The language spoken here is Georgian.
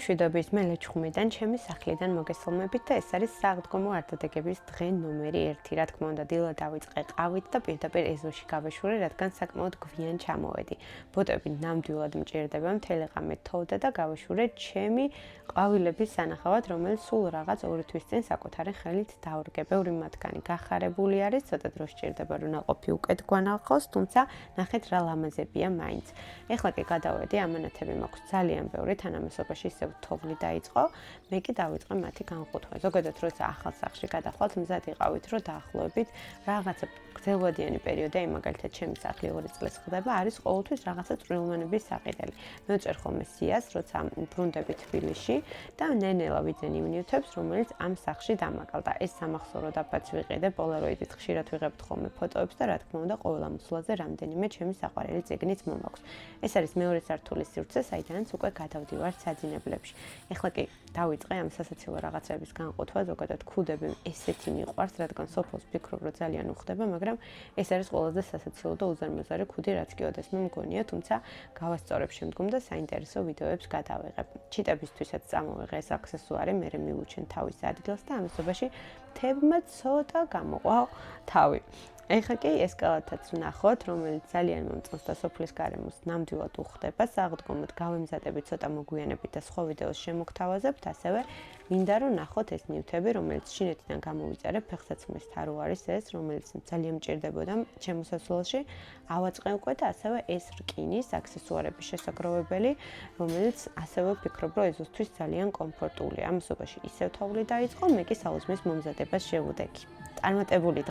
მშვიდობის მე ლეჩხუმიდან ჩემი სახლიდან მოგესალმებით და ეს არის საღდგომო არდადეგების დღე ნომერი 1. რა თქმა უნდა, დილა დავიწყე ყავით და პირდაპირ ეზოში გავეშურე, რადგან საკმაოდ გვიან ჩამოვედი. ბოტები ნამდვილად მჭირდება, მთელი ღამე თოვდა და გავეშურე ჩემი ყვავილების სანახავად, რომელიც სულ რაღაც 2 თვის წინ საკუთარი ხელით დავრგე. ბევრი მათგანი გახარებული არის, ცოტა დრო სჭირდება, რომ ნაყოფი უკეთ გვანახოს, თუმცა ნახეთ რა ლამაზებია მაინც. ეხლა კი გადავედი, ამანათები მაქვს ძალიან ბევრი, თანამესობაში ისევ თოვლი დაიწყო, მე კი დავიწყე მათი განხუთვა. ზოგადად როცა ახალ სახლში გადახვალთ, მზად იყავით, რომ დაახლოებით რაღაცა გრძელვადიანი პერიოდი, აი მაგალითად ჩემი სახლი 2 წელს ხდება, არის ყოველთვის რაღაცა წვრილმანების საყიდელი. მე ვწერ ხოლმე სიას, როცა ბრუნდები თბილისში და ნენელა ვიძენ იმ ნივთებს, რომელიც ამ სახლში დამაკალდა. ეს სამახსოვრო დაფაც ვიყიდე, პოლაროიდით ხშირად ვიღებთ ხოლმე ფოტოებს და რა თქმა უნდა, ყოველ ამოსვლაზე რამდენიმე ჩემი საყვარელი წიგნიც მომაქვს. ეს არის მეორე სართულის სივრცე, საიდანაც უკვე გადავდივარ საძინებლებში. ეხლა კი დავიწყე ამ სასაცილო რაღაცების განყუთვა, ზოგადად ქუდები ესეთი მიყვარს, რადგან სოფელს ვფიქრობ, რომ ძალიან უხდება, მაგრამ ეს არის ყველაზე სასაცილო და უზარმაზარი ქუდი, რაც კი ოდესმე მგონია, თუმცა გავასწორებ შემდგომ და საინტერესო ვიდეოებს გადავიღებ. ჩიტებისთვისაც წამოვიღე ეს აქსესუარი, მე მივუჩენ თავის ადგილს და ამასობაში მთებმა ცოტა გამოყვა თავი. ეხლა კი ეს კალათაც ვნახოთ, რომელიც ძალიან მომწონს და სოფლის გარემოს ნამდვილად უხდება. საღდგომოდ გავემზადები ცოტა მოგვიანებით და სხვა ვიდეოს შემოგთავაზებთ, ასევე მინდა რომ ნახოთ ეს ნივთები, რომელიც ჩინეთიდან გამოვიწერე, ფეხსაცმლის თარო არის ეს, რომელიც ძალიან მჭირდებოდა შემოსასვლელში. ავაწყე უკვე და ასევე ეს რკინის აქსესუარების შესაგროვებელი, რომელიც ასევე ვფიქრობ, რომ ეზოსთვის ძალიან კომფორტულია. ამასობაში ისევ თოვლი დაიწყო, მე კი საუზმის მომზადებას შევუდექი. წარმატებული